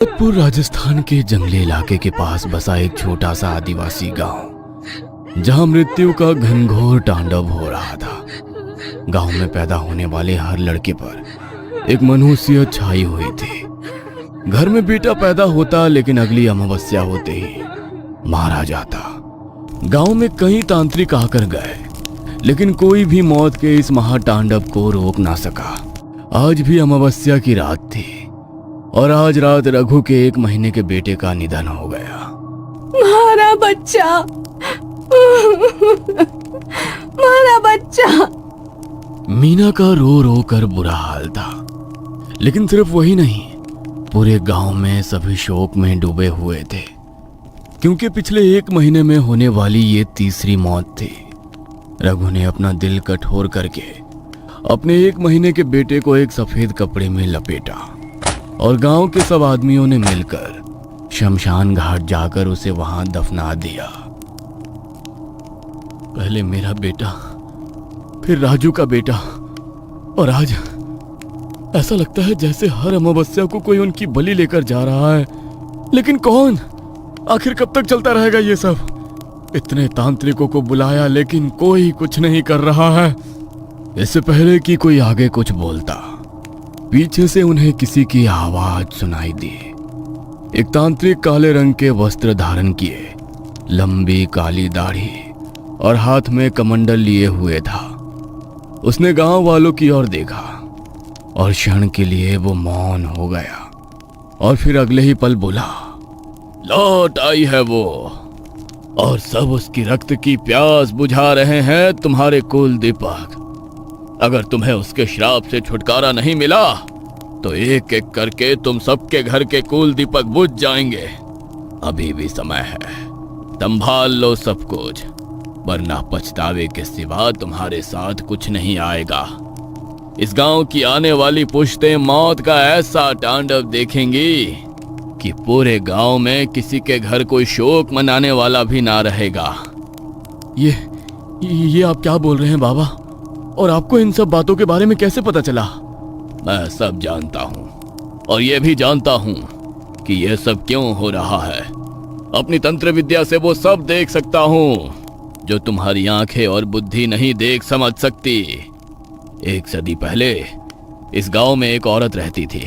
जयपुर राजस्थान के जंगली इलाके के पास बसा एक छोटा सा आदिवासी गांव, जहां मृत्यु का घनघोर तांडव हो रहा था। गांव में पैदा होने वाले हर लड़के पर एक मनहूसियत छाई हुई थी। घर में बेटा पैदा होता, लेकिन अगली अमावस्या होते ही मारा जाता। गांव में कई तांत्रिक आकर गए, लेकिन कोई भी मौत के इस महातांडव को रोक ना सका। आज भी अमावस्या की रात थी और आज रात रघु के 1 महीने के बेटे का निधन हो गया। मारा बच्चा, मारा बच्चा। मीना का रो रो कर बुरा हाल था, लेकिन सिर्फ वही नहीं, पूरे गांव में सभी शोक में डूबे हुए थे, क्योंकि पिछले 1 महीने में होने वाली ये तीसरी मौत थी। रघु ने अपना दिल कठोर करके अपने 1 महीने के बेटे को एक सफेद कपड़े में लपेटा और गांव के सब आदमियों ने मिलकर शमशान घाट जाकर उसे वहां दफना दिया। पहले मेरा बेटा, फिर राजू का बेटा, और आज ऐसा लगता है जैसे हर अमावस्या को कोई उनकी बलि लेकर जा रहा है। लेकिन कौन? आखिर कब तक चलता रहेगा ये सब? इतने तांत्रिकों को बुलाया, लेकिन कोई कुछ नहीं कर रहा है। इससे पहले कि कोई आगे कुछ बोलता, पीछे से उन्हें किसी की आवाज सुनाई दी। एक तांत्रिक काले रंग के वस्त्र धारण किए, लंबी काली दाढ़ी और हाथ में कमंडल लिए हुए था। उसने गांव वालों की ओर देखा और क्षण के लिए वो मौन हो गया, और फिर अगले ही पल बोला, लौट आई है वो, और सब उसकी रक्त की प्यास बुझा रहे हैं तुम्हारे कुल दीपक। अगर तुम्हें उसके श्राप से छुटकारा नहीं मिला तो एक एक करके तुम सबके घर के कुल दीपक बुझ जाएंगे। अभी भी समय है, संभाल लो सब कुछ, वरना पछतावे के सिवा तुम्हारे साथ कुछ नहीं आएगा। इस गांव की आने वाली पुश्तें मौत का ऐसा तांडव देखेंगी कि पूरे गांव में किसी के घर कोई शोक मनाने वाला भी ना रहेगा। ये आप क्या बोल रहे हैं बाबा? और आपको इन सब बातों के बारे में कैसे पता चला? मैं सब जानता हूँ, और ये भी जानता हूँ कि ये सब क्यों हो रहा है। अपनी तंत्र विद्या से वो सब देख सकता हूँ जो तुम्हारी आंखें और बुद्धि नहीं देख समझ सकती। 1 सदी पहले इस गांव में एक औरत रहती थी।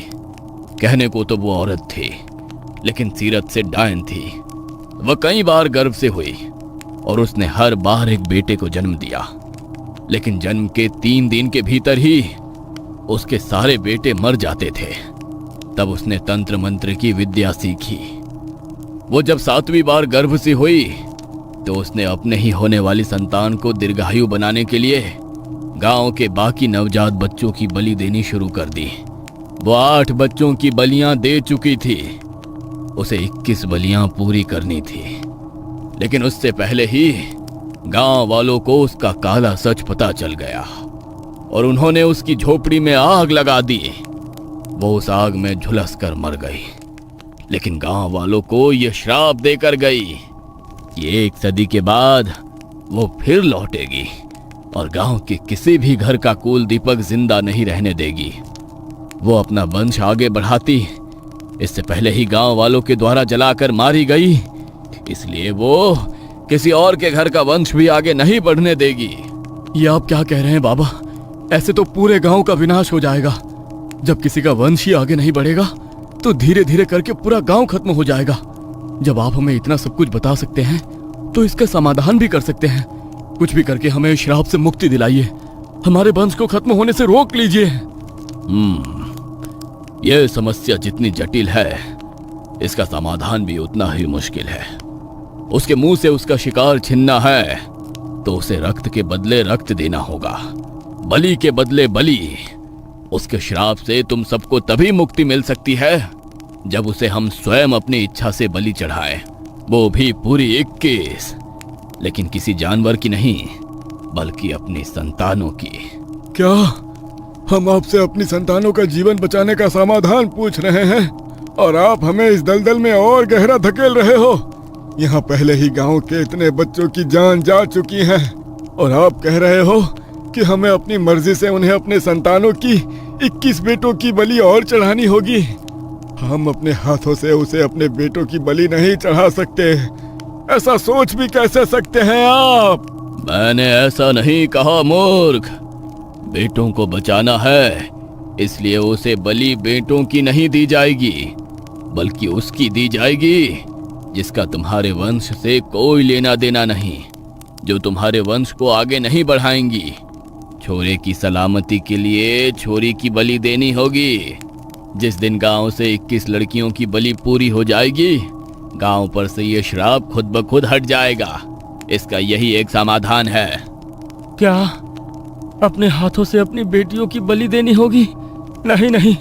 कहने को तो वो औरत थी, लेकिन सीरत से डायन थी। वह कई बार गर्भ से हुई और उसने हर बार एक बेटे को जन्म दिया, लेकिन जन्म के 3 दिन के भीतर ही उसके सारे बेटे मर जाते थे। तब उसने तंत्र मंत्र की विद्या सीखी। वो जब 7वीं बार गर्भ से हुई तो उसने अपने ही होने वाली संतान को दीर्घायु बनाने के लिए गांव के बाकी नवजात बच्चों की बलि देनी शुरू कर दी। वो 8 बच्चों की बलियां दे चुकी थी। उसे 21 बलियां पूरी करनी थी, लेकिन उससे पहले ही गांव वालों को उसका काला सच पता चल गया और उन्होंने उसकी झोपड़ी में आग लगा दी। वो उस आग में झुलस कर मर गई, लेकिन गांव वालों को यह श्राप देकर गई कि 1 सदी के बाद वो फिर लौटेगी और गांव के किसी भी घर का कुल दीपक जिंदा नहीं रहने देगी। वो अपना वंश आगे बढ़ाती, इससे पहले ही गांव वालों के द्वारा जलाकर मारी गई, इसलिए वो किसी और के घर का वंश भी आगे नहीं बढ़ने देगी। ये आप क्या कह रहे हैं बाबा? ऐसे तो पूरे गांव का विनाश हो जाएगा। जब किसी का वंश ही आगे नहीं बढ़ेगा तो धीरे धीरे करके पूरा गांव खत्म हो जाएगा। जब आप हमें इतना सब कुछ बता सकते हैं तो इसका समाधान भी कर सकते हैं। कुछ भी करके हमें श्राप से मुक्ति दिलाइए, हमारे वंश को खत्म होने से रोक लीजिए। यह समस्या जितनी जटिल है, इसका समाधान भी उतना ही मुश्किल है। उसके मुंह से उसका शिकार छीनना है तो उसे रक्त के बदले रक्त देना होगा, बलि के बदले बलि। उसके श्राप से तुम सबको तभी मुक्ति मिल सकती है जब उसे हम स्वयं अपनी इच्छा से बलि चढ़ाएं, वो भी पूरी 21, लेकिन किसी जानवर की नहीं, बल्कि अपनी संतानों की। क्या हम आपसे अपनी संतानों का जीवन बचाने का समाधान पूछ रहे हैं और आप हमें इस दलदल में और गहरा धकेल रहे हो? यहाँ पहले ही गांव के इतने बच्चों की जान जा चुकी है और आप कह रहे हो कि हमें अपनी मर्जी से उन्हें अपने संतानों की 21 बेटों की बलि और चढ़ानी होगी। हम अपने हाथों से उसे अपने बेटों की बलि नहीं चढ़ा सकते। ऐसा सोच भी कैसे सकते हैं आप? मैंने ऐसा नहीं कहा मूर्ख। बेटों को बचाना है, इसलिए उसे बलि बेटों की नहीं दी जाएगी, बल्कि उसकी दी जाएगी जिसका तुम्हारे वंश से कोई लेना देना नहीं, जो तुम्हारे वंश को आगे नहीं बढ़ाएंगी। छोरे की सलामती के लिए छोरी की बलि देनी होगी। जिस दिन गांव से 21 लड़कियों की बलि पूरी हो जाएगी, गांव पर से ये श्राप खुद ब खुद हट जाएगा। इसका यही एक समाधान है। क्या अपने हाथों से अपनी बेटियों की बलि देनी होगी? नहीं नहीं,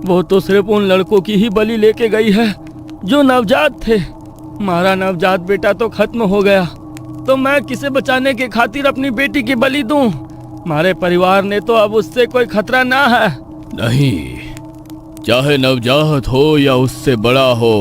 वो तो सिर्फ उन लड़कों की ही बलि लेके गई है जो नवजात थे। हमारा नवजात बेटा तो खत्म हो गया, तो मैं किसे बचाने के खातिर अपनी बेटी की बलि दूं? हमारे परिवार ने तो अब उससे कोई खतरा ना है। नहीं, चाहे नवजात हो या उससे बड़ा हो,